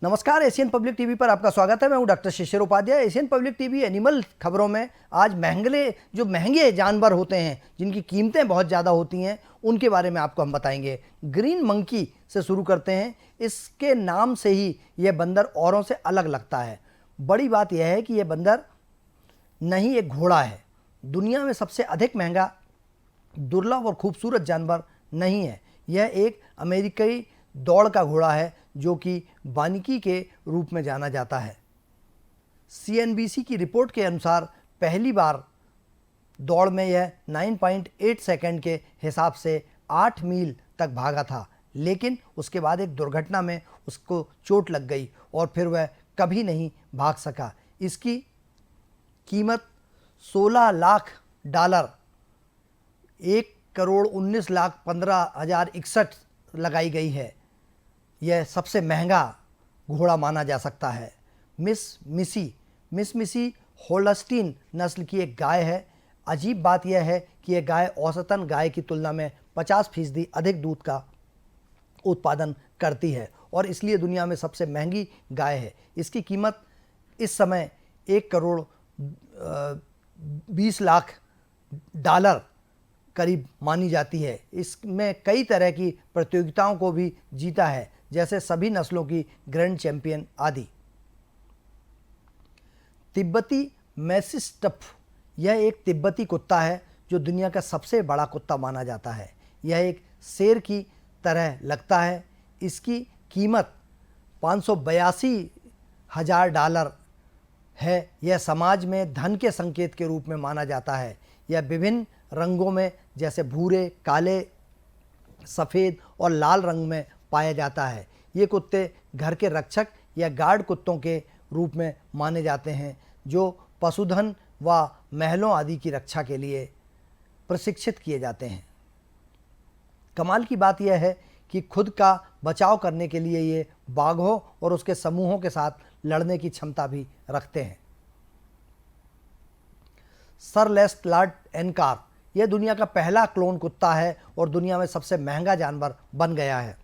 नमस्कार, Asian public TV पर आपका स्वागत है। मैं हूं doctor Shishir Upadhyay. Asian public TV animal खबरों में आज महंगे जानवर होते हैं, जिनकी कीमतें बहुत ज़्यादा होती हैं, उनके बारे में आपको हम बताएंगे। ग्रीन मंकी से शुरू करते हैं। इसके नाम से ही यह बंदर औरों से अलग लगता है। बड़ी बात यह है कि यह बंदर नहीं, एक घोड़ा है। दुनिया में सबसे अधिक महंगा, दुर्लभ और खूबसूरत जानवर नहीं है। यह एक अमेरिकी दौड़ का घोड़ा है, जो कि वानिकी के रूप में जाना जाता है। CNBC की रिपोर्ट के अनुसार पहली बार दौड़ में यह 9.8 सेकंड के हिसाब से 8 मील तक भागा था, लेकिन उसके बाद एक दुर्घटना में उसको चोट लग गई और फिर वह कभी नहीं भाग सका। इसकी कीमत $16 लाख, 1,19,15,061 लगाई गई है। यह सबसे महंगा घोड़ा माना जा सकता है। मिस मिसी होल्स्टीन नस्ल की एक गाय है। अजीब बात यह है कि यह गाय औसतन गाय की तुलना में 50% अधिक दूध का उत्पादन करती है और इसलिए दुनिया में सबसे महंगी गाय है। इसकी कीमत इस समय $1,20,00,000 करीब मानी जाती है। इसमें कई तरह की प्रतियोगिताओं को भी जीता है, जैसे सभी नस्लों की ग्रैंड चैंपियन आदि। तिब्बती मैस्टिफ, यह एक तिब्बती कुत्ता है जो दुनिया का सबसे बड़ा कुत्ता माना जाता है। यह एक शेर की तरह लगता है। इसकी कीमत $582,000 है। यह समाज में धन के संकेत के रूप में माना जाता है। यह विभिन्न रंगों में, जैसे भूरे, काले, सफ़ेद और लाल रंग में पाया जाता है। ये कुत्ते घर के रक्षक या गार्ड कुत्तों के रूप में माने जाते हैं, जो पशुधन व महलों आदि की रक्षा के लिए प्रशिक्षित किए जाते हैं। कमाल की बात यह है कि खुद का बचाव करने के लिए ये बाघों और उसके समूहों के साथ लड़ने की क्षमता भी रखते हैं। सर लेस्लाट एनकार, यह दुनिया का पहला क्लोन कुत्ता है और दुनिया में सबसे महंगा जानवर बन गया है।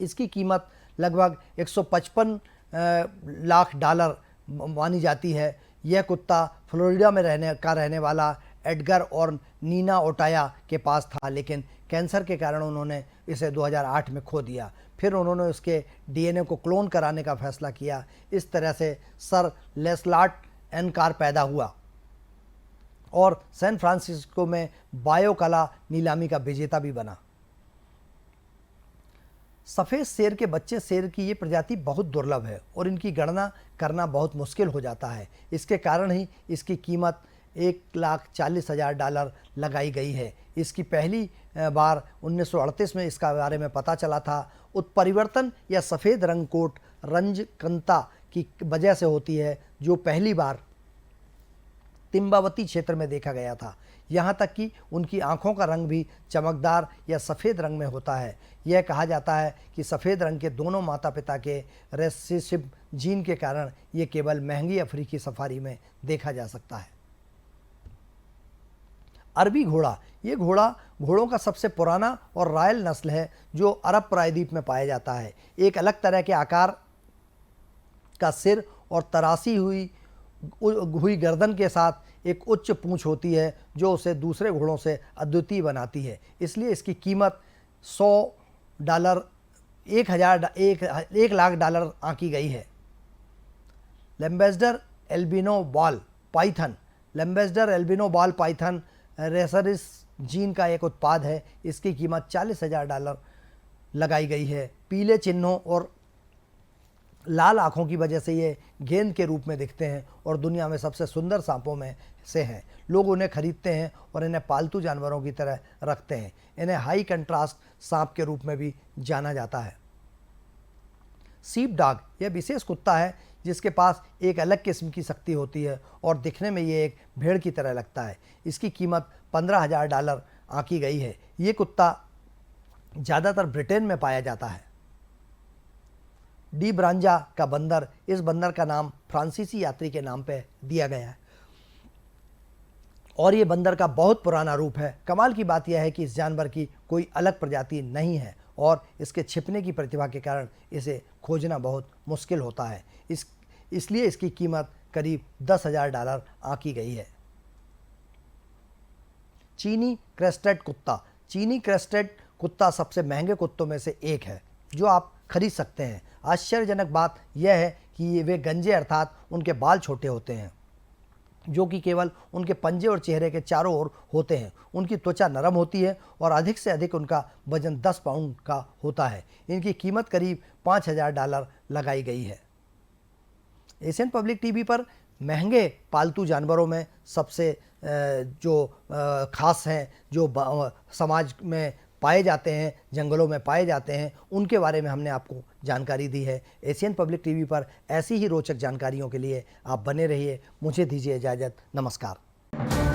इसकी कीमत लगभग $155 लाख मानी जाती है। यह कुत्ता फ्लोरिडा में रहने वाला एडगर और नीना ओटाया के पास था, लेकिन कैंसर के कारण उन्होंने इसे 2008 में खो दिया। फिर उन्होंने उसके DNA को क्लोन कराने का फैसला किया। इस तरह से सर लेस्लाट एनकार पैदा हुआ और सैन फ्रांसिस्को में बायोकला नीलामी का विजेता भी बना। सफ़ेद शेर के बच्चे शेर की ये प्रजाति बहुत दुर्लभ है और इनकी गणना करना बहुत मुश्किल हो जाता है। इसके कारण ही इसकी कीमत $1,40,000 लगाई गई है। इसकी पहली बार 1938 में इसका बारे में पता चला था। उत्परिवर्तन या सफ़ेद रंग कोट रंजकंता की वजह से होती है, जो पहली बार तिम्बावती क्षेत्र में देखा गया था। यहाँ तक कि उनकी आँखों का रंग भी चमकदार या सफ़ेद रंग में होता है। यह कहा जाता है कि सफ़ेद रंग के दोनों माता पिता के रेसेसिव जीन के कारण ये केवल महंगी अफ्रीकी सफारी में देखा जा सकता है। अरबी घोड़ा, ये घोड़ों का सबसे पुराना और रॉयल नस्ल है, जो अरब प्रायद्वीप में पाया जाता है। एक अलग तरह के आकार का सिर और तराशी हुई गर्दन के साथ एक उच्च पूंछ होती है, जो उसे दूसरे घोड़ों से अद्वितीय बनाती है। इसलिए इसकी कीमत $100 $1,00,000 आंकी गई है। लैम्बेस्टर एल्बिनो बॉल पाइथन रेसरिस जीन का एक उत्पाद है। इसकी कीमत $40,000 लगाई गई है। पीले चिन्हों और लाल आँखों की वजह से ये गेंद के रूप में दिखते हैं और दुनिया में सबसे सुंदर सांपों में से हैं। लोग उन्हें खरीदते हैं और इन्हें पालतू जानवरों की तरह रखते हैं। इन्हें हाई कंट्रास्ट सांप के रूप में भी जाना जाता है। सीप डॉग, यह विशेष कुत्ता है जिसके पास एक अलग किस्म की शक्ति होती है और दिखने में ये एक भेड़ की तरह लगता है। इसकी कीमत $15,000 आंकी गई है। ये कुत्ता ज़्यादातर ब्रिटेन में पाया जाता है। डी ब्रांजा का बंदर, इस बंदर का नाम फ्रांसीसी यात्री के नाम पे दिया गया है और ये बंदर का बहुत पुराना रूप है। कमाल की बात यह है कि इस जानवर की कोई अलग प्रजाति नहीं है और इसके छिपने की प्रतिभा के कारण इसे खोजना बहुत मुश्किल होता है। इसलिए इसकी कीमत करीब $10,000 आंकी गई है। चीनी क्रेस्टेड कुत्ता। चीनी क्रेस्टेड कुत्ता सबसे महंगे कुत्तों में से एक है जो आप खरीद सकते हैं। आश्चर्यजनक बात यह है कि वे गंजे अर्थात उनके बाल छोटे होते हैं, जो कि केवल उनके पंजे और चेहरे के चारों ओर होते हैं। उनकी त्वचा नरम होती है और अधिक से अधिक उनका वजन 10 पाउंड का होता है। इनकी कीमत करीब $5,000 लगाई गई है। एशियन पब्लिक टीवी पर महंगे पालतू जानवरों में सबसे जो खास हैं, जो समाज में पाए जाते हैं, जंगलों में पाए जाते हैं, उनके बारे में हमने आपको जानकारी दी है। एशियन पब्लिक टीवी पर ऐसी ही रोचक जानकारियों के लिए आप बने रहिए। मुझे दीजिए इजाज़त। नमस्कार।